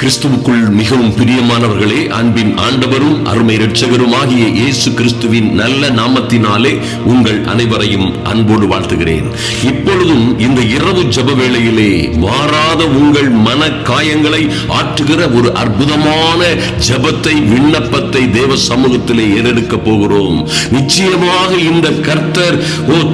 கிறிஸ்துவுக்குள் மிகவும் பிரியமானவர்களே, அன்பின் ஆண்டவரும் அருமை இரட்சகருமாகிய இயேசு கிறிஸ்துவின் நல்ல நாமத்தினாலே உங்கள் அனைவரையும் அன்போடு வாழ்த்துகிறேன். இப்பொழுதும் இந்த இரவு ஜெப வேளையிலே மாறாத உங்கள் மன காயங்களை ஆற்றுகிற ஒரு அற்புதமான ஜெபத்தை, விண்ணப்பத்தை தேவ சமூகத்திலே ஏறெடுக்க போகிறோம். நிச்சயமாக இந்த கர்த்தர்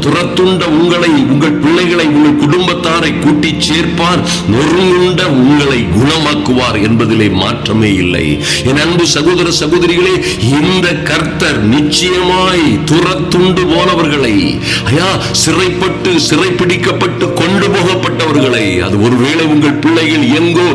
துரத்துண்ட உங்களை, உங்கள் பிள்ளைகளை, உங்கள் குடும்பத்தாரை கூட்டி சேர்ப்பார். நொறுங்குண்ட உங்களை குணமாக்குவார் என்பதிலே மாற்றமே இல்லை. என் அன்பு சகோதர சகோதரிகளே, இந்த கர்த்தர் நிச்சயமாய் துரத்துண்டு போனவர்களை, சிறைப்பிடிக்கப்பட்டு கொண்டு போகப்பட்டவர்களை, அது ஒருவேளை உங்கள் பிள்ளைகள் எங்கோ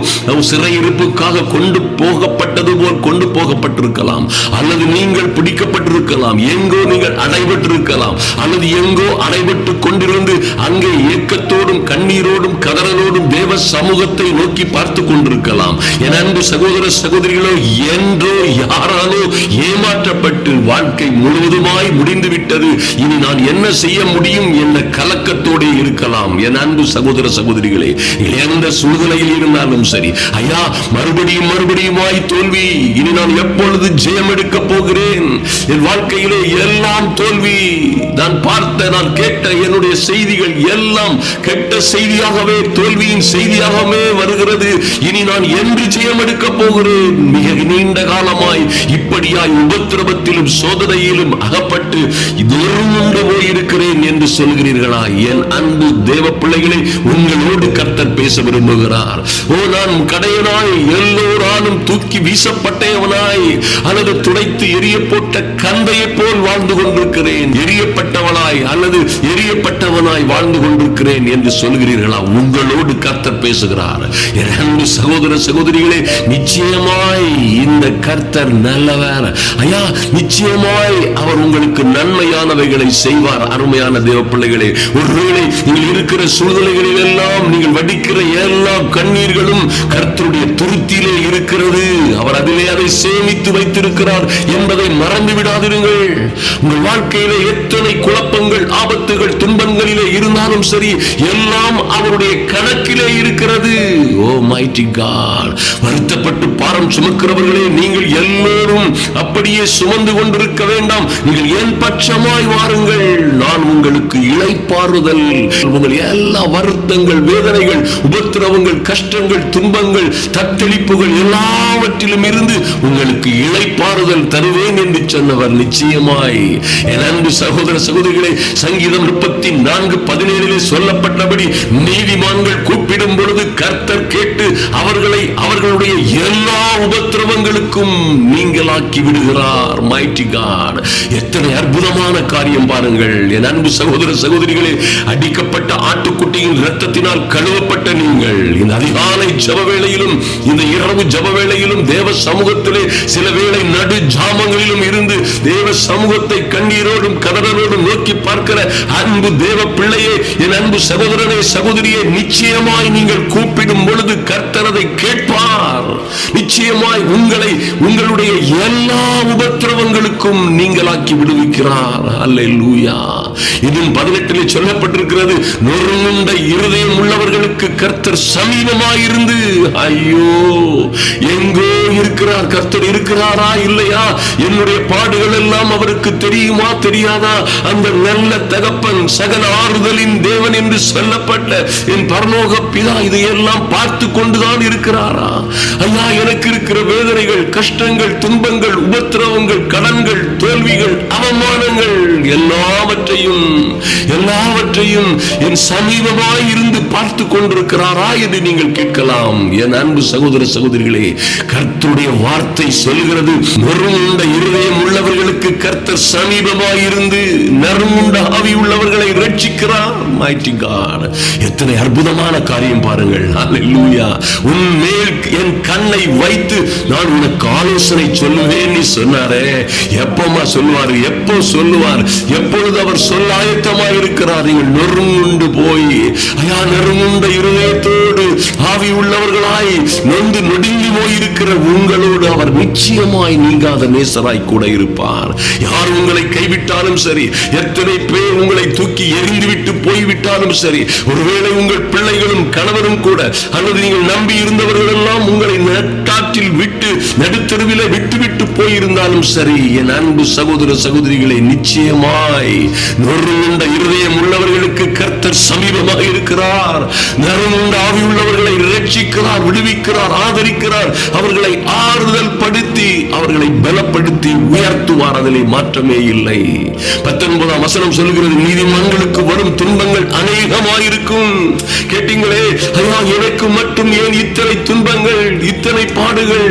சிறையிருப்புக்காக கொண்டு போகப்பட்டது போல் கொண்டு போகப்பட்டிருக்கலாம், அல்லது நீங்கள் பிடிக்கப்பட்டிருக்கலாம், எங்கோ நீங்கள் அடைபட்டிருக்கலாம், அல்லது எங்கோ அடைபட்டு கொண்டிருந்து அங்கே ஏக்கத்தோடும் கண்ணீரோடும் கதறலோடும் தேவ சமூகத்தை நோக்கி பார்த்து கொண்டிருக்கலாம். என் அன்பு சகோதர சகோதரிகளோ, என்றோ யாராலோ ஏமாற்றப்பட்டு வாழ்க்கை முழுவதுமாய் முடிந்து விட்டது, இனி நான் என்ன செய்ய முடியும் என்ற கலக்கத்தோடு இருக்கலாம். என் அன்பு சகோதர சகோதரிகளே, எந்த சூழ்நிலையில் இருந்தாலும் சரி, ஐயா மறுபடியுமாய் தோல்வி, இனி நான் எப்பொழுது ஜெயம் எடுக்க போகிறேன், என் வாழ்க்கையிலே எல்லாம் தோல்வி, நான் பார்த்த, நான் கேட்ட என்னுடைய செய்திகள் எல்லாம் கெட்ட செய்தியாகவே, தோல்வியின் செய்தியாகவே வருகிறது, இனி நான் என்று ஜெயம் எடுக்க போகிறேன். மிக நீண்ட காலமாய் இப்படியாய் உபத்திரவத்திலும் சோதனையிலும் அகப்பட்டு நொறுங்குண்டு போயிருக்கிறேன் என்று சொல்கிறீர்களா? என் அன்பு தேவ பிள்ளைகளே, உங்களோடு கர்த்தர் பேச விரும்புகிறார். நான் கடையனாய், எல்லோராலும் தூக்கி வீசப்பட்டவனாய், அல்லது துடைத்து எரிய போட்ட கந்தையை போல் வாழ்ந்து கொண்டிருக்கிறேன், எரியப்பட்டவனாய் அல்லது எரியப்பட்டவனாய் வாழ்ந்து கொண்டிருக்கிறேன் என்று சொல்கிறீர்களா? உங்களோடு கர்த்தர் பேசுகிறார். என் அன்பு சகோதர சகோதரிகளே, நிச்சயமாய் இந்த கர்த்தர் நல்லவர். ஐயா, நிச்சயமாய் அவர் உங்களுக்கு நன்மையானவைகளை செய்வார். அருமையான தேவ பிள்ளைகளே, ஒருவேளை நீங்கள் இருக்கிற சூழ்நிலைகளில் எல்லாம் நீங்கள் வடிக்கிற எல்லா கண்ணீர்களும் கர்த்தருடைய துருத்தியிலே இருக்கிறது. அவர் அதிலே அதை சேமித்து வைத்திருக்கிறார் என்பதை மறந்து விடாதிருங்கள். உங்கள் வாழ்க்கையிலே எத்தனை குழப்பங்கள், ஆபத்துகள், துன்பங்களிலே இருந்தாலும் சரி, எல்லாம் அவருடைய கணக்கிலே இருக்கிறது. ஓ மைட்டி காட், வருத்தப்பட்டு பாரம் சுமக்கிறவர்களே, நீங்கள் எல்லோரும் அப்படியே சுமந்து கொண்டிருக்க வேண்டாம். நீங்கள் என் பட்சமாய் வாருங்கள், நான் உங்களுக்கு இளைப்பாறுதல், உங்கள் எல்லா வருத்தங்கள், வேதனைகள், உபத்திரவங்கள், கஷ்டங்கள், துன்பங்கள், தத்தளிப்புகள் எல்லாவற்றிலும் இருந்து உங்களுக்கு இளைப்பாறுதல் தருவேன் என்று சொன்னவர் நிச்சயமாய். என் அன்பு சகோதர சகோதரிகளே, சங்கீதம் 34:17 சொல்லப்பட்டபடி நீதிமான்கள் கூப்பிடும் பொழுது கர்த்தர் கேட்டு அவர்களை அவர்களுடைய எல்லா உபத்திரவங்களுக்கும் நீங்களாக்கி விடுகிறார். மைட்டி காட், எத்தனை அற்புதமான காரியம் பாருங்கள். என் அன்பு சகோதர சகோதரிகளே, அடிக்கப்பட்ட ஆட்டுக்குட்டியின் இரத்தத்தினால் கழுவப்பட்ட நீங்கள் இந்த அதிகாலை ஜெப வேளையிலும், இந்த இரவு ஜெப வேளையிலும் தேவ சமூகத்திலே சில வேளை நடு ஜாமங்களிலும் இருந்து தேவ சமூகத்தை கண்ணீரோடும் கதறலோடும் நோக்கி பார்க்கிற அன்பு தேவ பிள்ளையே, என் அன்பு சகோதரனே சகோதரியே, நிச்சயமாய் நீங்கள் கூப்பிடும் பொழுது கர்த்தர் அதை கேட்பார். நிச்சயமாய் உங்களை உங்களுடைய எல்லா உபத்திரவங்களுக்கும் நீங்களாக்கி விடுவிக்கிறார். அல்லேலூயா. இதில் 18 சொல்லப்பட்டிருக்கிறது, நொறுங்குண்ட இருதயம் உள்ளவர்களுக்கு கர்த்தர் சமீபமாயிருந்து, ஐயோ எங்கோ இருக்கிறார், கர்த்தர் இருக்கிறாரா இல்லையா, என்னுடைய பாடுகள் எல்லாம் அவருக்கு தெரியுமா தெரியாதா, அந்த நல்ல தகப்பன், சகல ஆறுதலின் தேவன் என்று சொல்லப்பட்ட என் பரலோக பிதா இதையெல்லாம் பார்த்து கொண்டுதான் இருக்கிறாரா? ஐயா, எனக்கு இருக்கிற வேதனைகள், கஷ்டங்கள், துன்பங்கள், உபத்திரவங்கள், கடன்கள், தோல்விகள், அவமானங்கள் எல்லாவற்றையும் என் சமீபமாய் இருந்து பார்த்து கொண்டிருக்கிறாரா என்று நீங்கள் கேட்கலாம். என் அன்பு சகோதர சகோதரிகளே, கர்த்தருடைய வார்த்தை சொல்கிறது, நொறுங்குண்ட இருதயம் உள்ளவர்களுக்கு கர்த்தர் சமீபமாய் இருந்து நறுங்குண்ட ஆவி உள்ளவர்களை ரட்சிக்கிறார். மைட்டி காட், எத்தனை அற்புதமான காரியம் பாருங்கள். அல்லேலூயா. உன் மேல் என் கண்ணை வைத்து நான் உனக்கு ஆலோசனை சொல்லுவேன் நீ சொன்னாரே. எப்பமா சொல்லுவார்? எப்போ சொல்லுவார்? எப்பொழுது அவர் சொல்ல ஆயத்தமாக இருக்கிறார்? நீங்கள் நொறுங்குண்டு போய் நொறுங்குண்ட இருதயத்தோடு ஆவி உள்ளவர்களாய் நொந்து நொடுங்கி போயிருக்கிற உங்களோடு அவர் நிச்சயமாய் நீங்காத நேசராய் கூட இருப்பார். யார் உங்களை கைவிட்டாலும் சரி, எத்தனை பேர் உங்களை தூக்கி எறிந்துவிட்டு போய்விட்டாலும் சரி, ஒருவேளை உங்கள் பிள்ளைகளும் கணவரும் கூட, அல்லது நீங்கள் நம்பி இருந்தவர்கள் எல்லாம் உங்களை நட்டாற்றில் விட்டு நடுத்தருவில விட்டுவிட்டு போயிருந்தாலும் சரி, என் அன்பு சகோதர சகோதரிகளை, நிச்சயமாய் நொறுங்குண்ட இருதயம் உள்ளவர்களுக்கு கர்த்தர் சமீபமாக இருக்கிறார். நறுங்குண்ட ஆவி உள்ளவர்களை ரட்சிக்கிறார், விடுவிக்கிறார், ஆதரிக்கிறார், அவர்களை ஆறுதல் படுத்தி அவர்களை பலப்படுத்தி உயர்த்துவார். அதிலே மாற்றமே இல்லை. 19ஆம் வசனம் சொல்கிறது, நீதிமான்களுக்கு வரும் துன்பங்கள் அநேகமாயிருக்கும். கேட்டீங்களே, ஐயா எனக்கு மட்டும் ஏன் இத்தனை துன்பங்கள், இத்தனை பாடுகள்?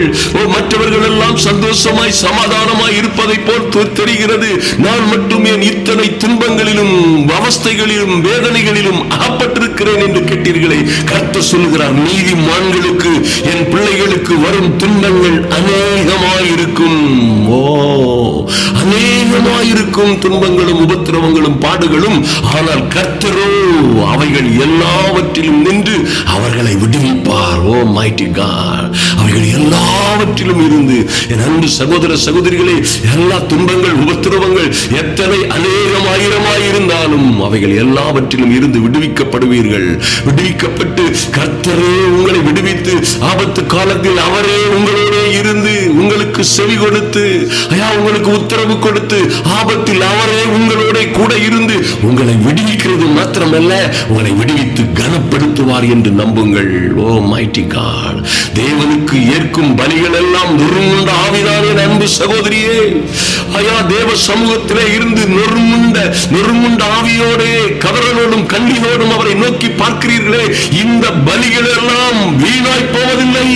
மற்றவர்கள் எல்லாம் சந்தோஷமாய் சமாதானமாய் இருப்பதை போல் தெரிகிறது. நான் மட்டும் ஏன் இத்தனை துன்பங்களிலும் அவஸ்தைகளிலும் வேதனைகளிலும் அகப்பட்டிருக்கிறேன் என்று கேட்டீர்களே. கர்த்தர் சொல்லுகிறார், நீதிமான்களுக்கு, என் பிள்ளைகளுக்கு வரும் துன்பங்கள் அநேகமாயிருக்கும். அநேகமாயிருக்கும் துன்பங்களும் உபத்திரவங்களும் பாடுகளும். ஆனால் கர்த்தரோ அவைகள் எல்லாவற்றிலும் நின்று அவர்களை விடுவிப்பார். ஓ மைட்டி காட், அவைகள் எல்லாவற்றிலும் இருந்து என் அன்பு சகோதர சகோதரிகளே, எல்லா துன்பங்கள் உபத்திரவங்கள் எத்தனை அநேகமாயிரமாயிருந்தாலும் அவைகள் எல்லாவற்றிலும் இருந்து விடுவிக்கப்படுவீர்கள். விடுவிக்கப்பட்டு கர்த்தரே உங்களை விடுவித்து ஆபத்து காலத்தில் அவரே உங்களோட இருந்து உங்களுக்கு செவி கொடுத்து உங்களுக்கு உத்தரவு கொடுத்து ஆபத்தில் அவரே உங்களோட கூட இருந்து உங்களை விடுவிக்கிறது மாத்திரமல்ல, உங்களை விடுவித்து கனப்படுத்துவார் என்று நம்புங்கள். ஓ மைட்டி காட், தேவனுக்கு ஏற்கும் பலிகள் எல்லாம் நொறுங்குண்ட ஆவிதானே அன்பு சகோதரியே. தேவ சமூகத்திலே இருந்து நொறுங்குண்ட ஆவியோடே கதறலோடும் கண்ணீரோடும் அவரை நோக்கி பார்க்கிறீர்களே, இந்த பலிகள் எல்லாம் வீணாய் போவதில்லை.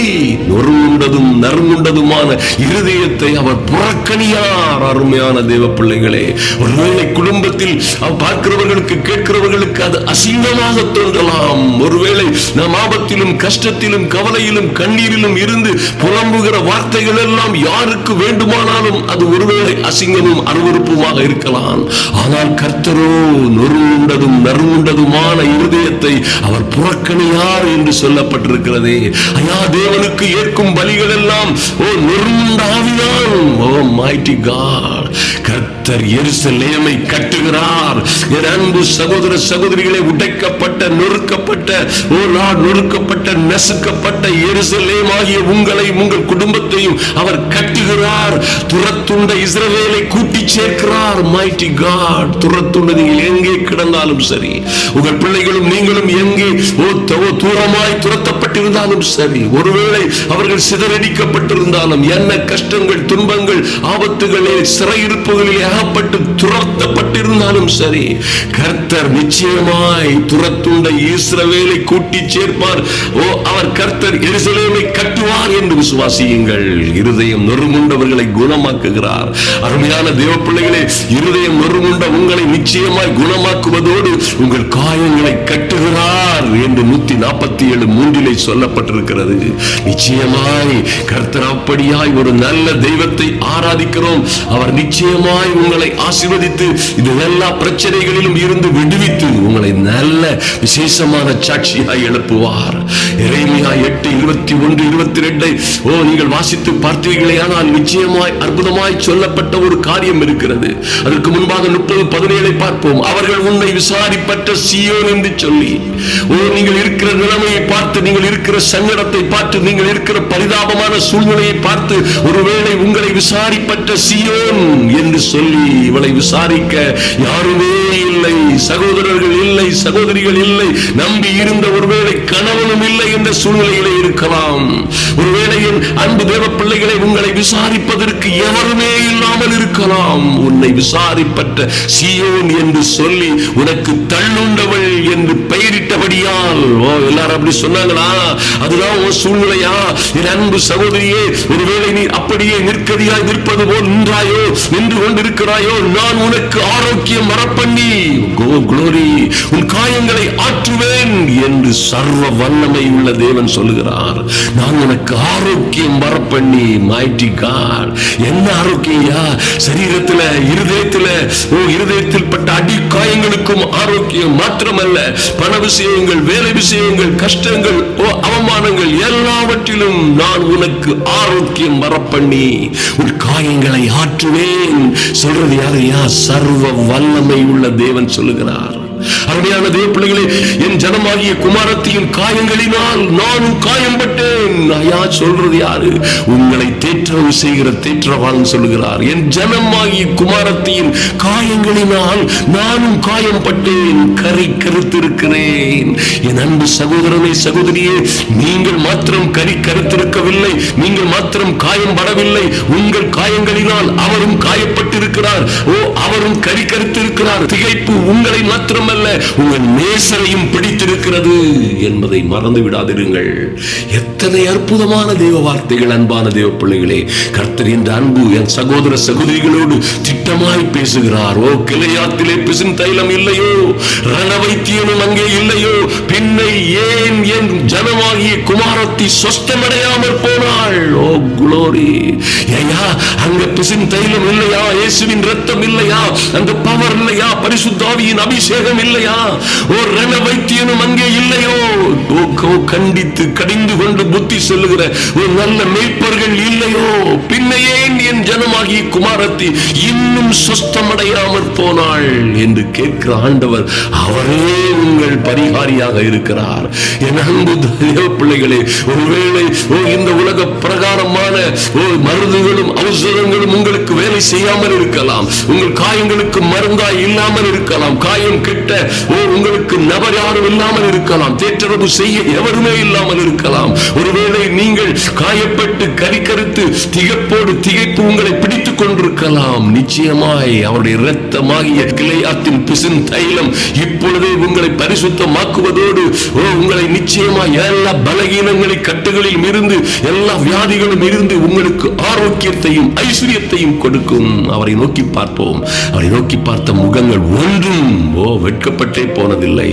நொறுங்குண்டதும் நறுங்குண்டதுமான இருதயத்தை அவர் புறக்கணியார். அருமையான தேவ பிள்ளைகளே, ஒருவேளை குடும்பத்தில் பார்க்கிறவர்களுக்கு கேட்கிறவர்களுக்கு அது அசிங்கமாக தோன்றலாம். ஒருவேளை நாம் ஆபத்திலும் கஷ்டத்திலும் கவலையிலும் கண்ணீரிலும் இருந்து புலம்புகிற வார்த்தைகள் எல்லாம் யாருக்கு வேண்டுமானாலும் அது ஒருவேளை அசிங்கமும் அருவருப்புமாக இருக்கலாம். ஆனால் கர்த்தரோ நொறுங்குண்டதும் நறுங்குண்டதுமான இருதயத்தை அவர் புறக்கணியார் என்று சொல்லப்பட்டிருக்கிறதே. தேவனுக்கு ஏற்கும் பலிகள் எல்லாம் நொறுங்குண்ட ஆவிதான். ஓ மைட்டி காட், கர்த்தர் எருசலேமை கட்டுகிறார். என் அன்பு சகோதர சகோதரிகளை, உடைக்கப்பட்ட நொறுக்கப்பட்ட நசுக்கப்பட்ட எருசலேம் ஆகிய உங்களை உங்கள் குடும்பத்தையும் அவர் கட்டுகிறார். துரத்துண்ட இஸ்ரவேலை கூட்டி சேர்க்கிறார். மைட்டி காட், துரத்துண்ட நீங்கள் எங்கே கிடந்தாலும் சரி, உங்கள் பிள்ளைகளும் நீங்களும் எங்கே தூரமாய் துரத்தப்பட்டிருந்தாலும் சரி, ஒருவேளை அவர்கள் சிதறடிக்கப்பட்டிருந்தாலும், என்ன கஷ்டங்கள் துன்பங்கள் ஆபத்துகளே சிறையிருப்புகளிலே அகப்பட்டு துரத்தப்பட்டிருந்தாலும் சரி, கர்த்தர் நிச்சயமாய் துரத்துண்ட இஸ்ரவேலை கூட்டி சேர்ப்பார். அவர் கர்த்தர் எருசலேமை கட்டுவார் என்று விசுவாசியுங்கள். இருதயம் நொறுங்குண்டவர்களை குணமாக்குகிறார். அருமையான தேவ பிள்ளைகளே, இருதயம் நொறுங்குண்ட உங்களை நிச்சயமாய் குணமாக்குவதோடு உங்கள் காயங்களை கட்டுகிறார் என்று 147:3 சொல்லப்பட்டிருக்கிறது. நிச்சயமாய் கர்த்தர் அப்படியாய் ஒரு நல்ல தெய்வத்தை ஆராதிக்கிறோம். அவர் நிச்சயமாய் உங்களை ஆசீர்வதித்து இந்த எல்லா பிரச்சனைகளிலும் இருந்து விடுவித்து உங்களை நல்ல விசேஷமான சாட்சியாய் எழுப்புவார். எரேமியா 8:21-22 நீங்கள் வாசித்து பார்த்தீர்களே, ஆனால் நிச்சயமாய் அற்புதமாய் சொல்லப்பட்ட ஒரு காரியம் இருக்கிறது. அதற்கு முன்பாக 30:17 பார்ப்போம். அவர்கள் உன்னை விசாரிப்பட்ட சீயோன் என்று சொல்லி, நீங்கள் இருக்கிற நிலைமையை பார்த்து, நீங்கள் இருக்கிற சங்கடத்தை பார்த்து, நீங்கள் இருக்கிற பரிதாபமான சூழ்நிலையை பார்த்து, ஒருவேளை உங்களை விசாரிப்பட்ட சீயோன் என்று சொல்லி, இவளை விசாரிக்க யாருமே இல்லை, சகோதரர்கள் இல்லை, சகோதரிகள் இல்லை, நம்பி இருந்த ஒருவேளை கணவனும் இல்லை என்ற சூழ்நிலையிலே இருக்கலாம். ஒருவேளை அன்பு தேவ பிள்ளைகளை, உங்களை விசாரிப்பதற்கு எவருமே இல்லாமல் இருக்கலாம். உன்னை விசாரிப்பற்ற சீயோன் என்று சொல்லி உனக்கு தள்ளுண்டவள் என்று பெயரிட்டபடியால், எல்லாரும் அப்படி சொன்னாங்களா? அதுதான் உன் சூழ்நிலையா? என் அன்பு சகோதரியே, ஒருவேளை நீ அப்படியே நிற்கதியாய் நிற்பது போல் நின்றாயோ, நின்று கொண்டிருக்கிறாயோ, நான் உனக்கு ஆரோக்கியம் வரப்பண்ணி உன் காயங்களை ஆற்றுவேன் என்று சர்வ வல்லமை உள்ள தேவன் சொல்லுகிறார். நான் உனக்கு ஆரோக்கியம் வரப்பண்ணி. mighty God, என்ன ஆரோக்கியா? சரீரத்தில், இருதயத்தில் பட்ட அடி காயங்களுக்கும் ஆரோக்கியம் மாத்திரமல்ல, பண விஷயங்கள், வேலை விஷயங்கள், கஷ்டங்கள், அவமானங்கள் எல்லாவற்றிலும் நான் உனக்கு ஆரோக்கியம் வரப்பண்ணி உன் காயங்களை ஆற்றுவேன். சொல்றது யாரையா? சர்வ வல்லமை உள்ள தேவன் சொல்லுகிறார். அருமையான தேவ பிள்ளைகளே, என் ஜனமாகிய குமாரத்தியின் காயங்களினால் நானும் காயம்பட்டேன். ஐயா, சொல்றது யாரு? உங்களை தேற்றரவு செய்கிற தேற்றவாளன் சொல்லுகிறார். என் ஜனமாகிய குமாரத்தியின் காயங்களினால் நானும் காயம்பட்டேன், கரை கருத்திருக்கிறேன். என் அன்பு சகோதரனை, சகோதரியே, நீங்கள் மாத்திரம் கரி கருத்திருக்கவில்லை, நீங்கள் மாத்திரம் காயம்படவில்லை. உங்கள் காயங்களினால் அவரும் காயப்பட்டிருக்கிறார். அவரும் கரி கருத்திருக்கிறார். திகைப்பு உங்களை மாத்திரம் உங்கள் நேசரையும் பிடித்திருக்கிறது என்பதை மறந்து விடாதிருங்கள். எத்தனை அற்புதமான தேவ வார்த்தைகள்! அன்பான தேவ பிள்ளைகளே, கர்த்தர் என்ற அன்பு என் சகோதர சகோதரிகளோடு திட்டமாய் பேசுகிறார். கிளையாத்திலே பிசின் தைலம் இல்லையோ, ரணவைத்தியனும் அங்கே இல்லையோ, பின்னை ஏன் என் ஜனமாகிய குமாரத்தி சொஸ்தமடையாமல் போனாள்? குளோரி! ஐயா, அங்க பிசின் தைலம் இல்லையா? இயேசுவின் ரத்தம் இல்லையா? அந்த பவர் இல்லையா? பரிசுத்தாவியின் அபிஷேகம் இல்லையா? ரண வைத்தியனும் அங்கே இல்லையோ? கண்டித்து கடிந்து கொண்டு புத்தி சொல்லுகிற ஒரு நல்ல மேய்ப்பர்கள் இல்லையோ? பின்னையேன் என் ஜனமாகிய குமாரத்தி இன்னும் சொஸ்தமடையாமற் போனாள் என்று கேட்கிற ஆண்டவர், அவரே உங்கள் பரிகாரியாக இருக்கிறார். என் அன்பு தேவ பிள்ளைகளே, ஒருவேளை இந்த உலக பிரகாரமான மருந்துகளும் ஔஷதங்களும் உங்களுக்கு வேலை செய்யாமல் இருக்கலாம். உங்கள் காயங்களுக்கு மருந்தாய் இல்லாமல் இருக்கலாம். காயம் கிட்ட உங்களுக்கு நபர் யாரும் இல்லாமல் இருக்கலாம். தேற்றரவு செய்ய எவருமே இல்லாமல் இருக்கலாம். ஒருவேளை நீங்கள் காயப்பட்டு கரிக்கருத்து திகைப்பு உங்களை பிடித்துக் கொண்டிருக்கலாம். நிச்சயமாய் அவருடைய இரத்தமாகிய கிளையாத்தின் பிசின் தைலம் இப்பொழுதே உங்களை பரிசுத்தமாக்குவதோடு உங்களை நிச்சயமாய் எல்லா பலகீனங்களை, கட்டுகளில் இருந்து, எல்லா வியாதிகளும் இருந்து உங்களுக்கு ஆரோக்கியத்தையும் ஐஸ்வர்யத்தையும் கொடுக்கும். அவரை நோக்கி பார்ப்போம். அவரை நோக்கி பார்த்த முகங்கள் ஒன்றும் வெட்கப்பட்டே போனதில்லை.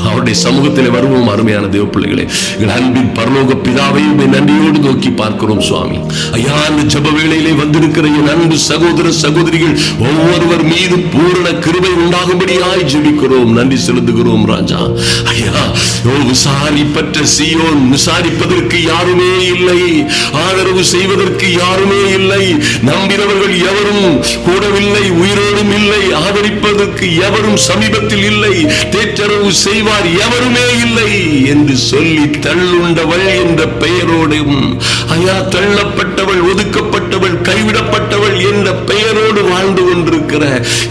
அவருடைய சமூகத்தில் வருவோம். அருமையான தேவ பிள்ளைகளே, அன்பின் பரலோக பிதாவையும் நன்றியோடு நோக்கி பார்க்கிறோம். சுவாமி, ஐயா, அந்த ஜெப வேளையிலே வந்திருக்கிற என் அன்பு சகோதர சகோதரிகள் ஒவ்வொருவர் மீது பூரண கிருபை உண்டாகும்படியாய் ஜெபிக்கிறோம். நன்றி செலுத்துகிறோம் ராஜா. ஐயா, விசாரிப்பற்ற சீயோன், விசாரிப்பதற்கு யாருமே இல்லை, ஆதரவு செய்வதற்கு யாருமே இல்லை, நம்பினவர்கள் எவரும் கூடவில்லை, உயிரோடும் இல்லை, ஆதரிப்பதற்கு எவரும் சமீபத்தில் இல்லை, தேற்றரவு செய்வார் எவருமே இல்லை என்று சொல்லி தள்ளுண்டவள் என்ற பெயரோடும், ஐயா, தள்ளப்பட்டவள், ஒதுக்கப்பட்டவள், கைவிடப்பட்டவள் என்ற பெயரோடு வாழ்ந்து கொண்டிருக்கிற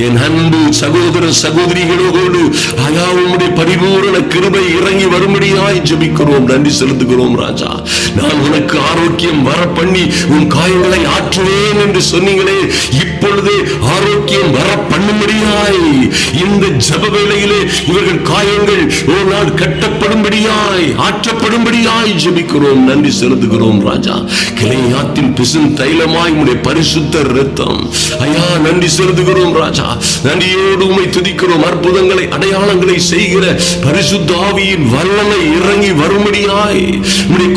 என் அன்பு சகோதர சகோதரிகளோடு ஐயா, உம்முடைய பரிபூரண கிருபை இறங்கி வரும்படியாய் ஜெபிக்கிறோம். நன்றி செலுத்துகிறோம் ராஜா. நான் உனக்கு ஆரோக்கியம் வர பண்ணி உன் காயங்களை ஆற்றுவேன் என்று சொன்னீங்களே, இப்பொழுதே ஆரோக்கியம் வர பண்ணும்படியாய் இந்த ஜெப வேளையிலே இவர்கள் காயங்கள் ஒரு நாள் கட்டப்படும்படியாய், ஆற்றப்படும்படியாய் ஜெபிக்கிறோம். நன்றி செலுத்துகிறோம் ராஜா. கிளையாத்தின் பிசின் தைலமாய் உம்முடைய பரிசுத்த இரத்தம், ஐயா, நன்றி செலுத்துகிறோம் ராஜா. நன்றியோடு உம்மை துதிக்கிறோம். அற்புதங்களை, அடையாளங்களை செய்கிற பரிசுத்த ஆவியின் வல்லமை இறங்கி வரும்படியாய், உம்முடைய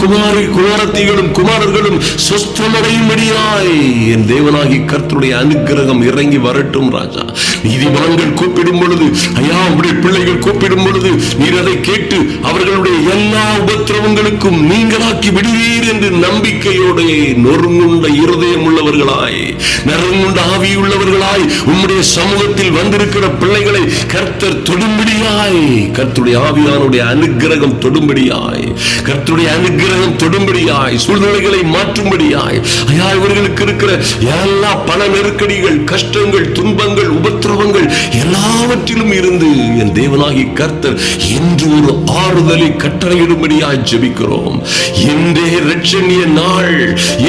குமாரத்திகளும் குமாரர்களும் சொஸ்தமடையும்படியாய் என் தேவனாகி கர்த்தருடைய அனுக்கிரகம் இறங்கி வரட்டும் ராஜா. நீதிமான்கள் கூப்பிடும் பொழுது, ஐயா, உடைய பிள்ளைகள் கூப்பிடும் பொழுது நீர் அதை கேட்டு அவர்களுடைய எல்லா உபத்திரவங்களுக்கும் நீங்களாக்கி விடுவீர் என்று நம்பிக்கையோடு நொறுங்குண்ட இருதயம் உள்ளவர்களாய், நறுங்குண்ட ஆவி உள்ளவர்களாய் உம்முடைய சமூகத்தில் வந்திருக்கிற பிள்ளைகளை கர்த்தர் தொடும்படியாய், கர்த்தருடைய ஆவியானுடைய அனுக்கிரகம் தொடும்படியாய், கர்த்தருடைய அனுக்கிரகம் தொடும்படியாய், சூழ்நிலைகளை மாற்றும்படியாய், ஐயா, இவர்களுக்கு இருக்கிற எல்லா பண நெருக்கடிகள், கஷ்டங்கள், துன்பங்கள், உபத்திரவங்கள் எல்லாவற்றிலும் இருந்து என் தேவனாகி கர்த்தர் இன்று ஒரு ஆறுதலை கட்டளையிடும்படியாய் ஜெபிக்கிறோம். இன்றே இரட்சணிய நாள்,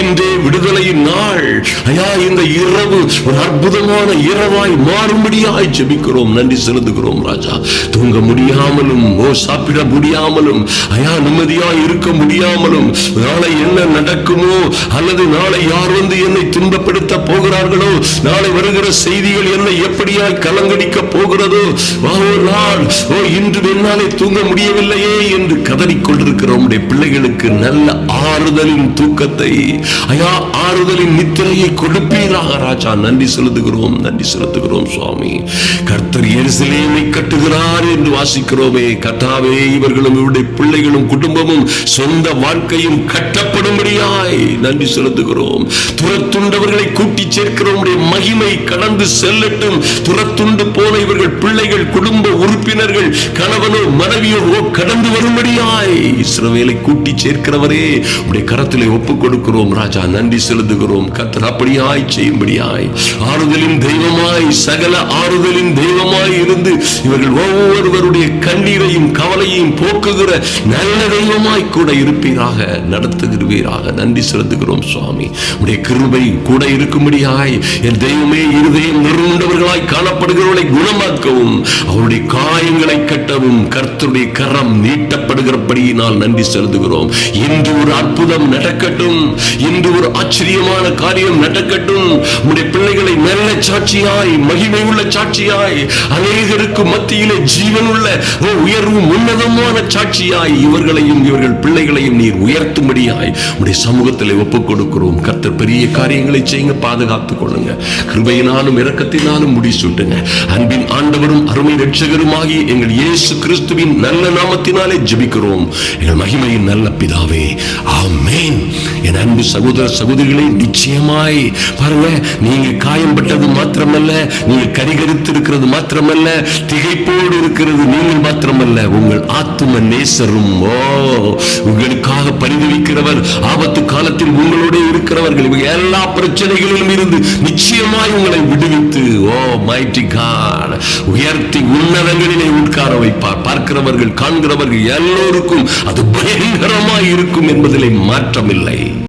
இன்றே விடுதலையின் நாள். ஐயா, இந்த இரவு ஒரு அற்புதமான இரவாய் மாறும்படியாய் ஜெபிக்கிறோம். நன்றி செலுத்துகிறோம் ராஜா. தூங்க முடியாமலும் சாப்பிட முடியாமலும் ஐயா நிம்மதியாய் இருக்க முடியாமலும் நாளை என்ன நடக்குமோ, அல்லது நாளை யார் வந்து என்னை துன்பப்படுத்த போகிறார்களோ, நாளை வருகிற செய்திகள் என்னை எப்படியாய் கலங்கடிக்க போகிறதோ, இன்று என்னாலே தூங்க முடியவில்லையே என்று கதறிக்கொண்டிருக்கிற உம்முடைய பிள்ளைகளுக்கு நல்ல ஆறுதலின் தூக்கத்தை ஐயா, ஆறுதலின் நித்திரையை கொடுப்பீராக ராஜா. நன்றி செலுத்துகிறோம், நன்றி செலுத்துகிறோம் சுவாமி. கர்த்தர் எருசலேமை கட்டுகிறார் என்று வாசிக்கிறோமே. கர்த்தாவே, இவர்களும் இவருடைய பிள்ளைகளும் குடும்பமும் சொந்த வாழ்க்கையும் கட்டப்படும்படியாய் நன்றி செலுத்துகிறோம். துரத்துண்டவர்களை கூட்டி சேர்க்கிற மகிமை கடந்து செல்லட்டும். துரத்துண்டு போன இவர்கள் பிள்ளைகள், குடும்ப உறுப்பினர்கள், கணவனோ மனைவியோ கடந்து வரும்படியாய் இஸ்ரவேலை கூட்டி சேர்க்கிறவரே, உடைய கரத்திலே ஒப்புக் கொடுக்கிறோம் ராஜா. நன்றி செலுத்துகிறோம். கர்த்தர் அப்படியாய் செய்யும்படியாய் ஆறுதலின் தெய்வமாய், சகல ஆறுதலின் தெய்வமாய் இருந்து இவர்கள் ஒவ்வொருவருடைய கண்ணீரையும் கவலையையும் போக்குகிற நல்ல தெய்வமாய் கூட இருப்பீராக, நடத்துகிறீராக. நன்றி செலுத்துகிறோம் சுவாமி. உடைய கிருபை கூட இருக்கும்படியாய் என் தெய்வமே, இருதயம் நொறுண்டவர்களாய் காணப்படுகிறவர்களை குணமாக்கவும், அவருடைய காயங்களை கட்டவும் கர்த்தருடைய கரம் நீட்டப்படுகிறபடியினால் நன்றி செலுத்துகிறோம். இன்று ஒரு அற்புதம் நடக்கட்டும், இன்று ஒரு ஆச்சரியமான காரியம் நடக்கட்டும். உடைய பிள்ளைகளை நல்ல சாட்சியாய், மகிமை உள்ள சாட்சியாய், அநேகருக்கு மத்தியிலே ஜீவனுள்ள உயர்வும் உன்னதமான சாட்சியாய் இவர்களையும் இவர்கள் பிள்ளைகளையும் நீர் உயர்த்தும்படியாய் உடைய சமூகத்தில் ஒப்புக் கொடுக்கிறோம். கர்த்தர் பெரிய காரியங்களை செய்யுங்க, பாதுகாத்துக் கொள்ளுங்க. கிருபையினாலும் இரக்கத்தினாலும் முடிசூட்டுங்க. அன்பின் ஆண்டவரும் அருமை இரட்சகருமாகி எங்கள் இயேசு கிறிஸ்துவின் நல்ல நாமத்தினாலே ஜெபிக்கிறோம் எங்கள் மகிமையின் நல்ல பிதாவே, ஆமென். என் அன்பு சகோதர சகோதரிகளை, நிச்சயமாய் பாருங்க, நீங்க காயம்பட்டது மாத்திரமல்ல, நீங்க கரிகரித்து இருக்கிறது மாத்திரமல்ல, திகைப்போடு இருக்கிறது நீங்கள் மாத்திரமல்ல, உங்கள் ஆத்தும நேசரும் உங்களுக்காக பரிதவிக்கிறவர், ஆபத்து காலத்தில் உங்களோட இருக்கிறவர்கள், இவங்க எல்லா பிரச்சனைகளிலும் இருந்து நிச்சயமாய் உங்களை விடுவித்து மைட்டி காட் உயர்த்தி உன்னதங்களிலே உட்கார வைப்பார். பார்க்கிறவர்கள், காண்கிறவர்கள் எல்லோருக்கும் அது பயங்கரமாய் இருக்கும் என்பதிலே மாற்றமில்லை.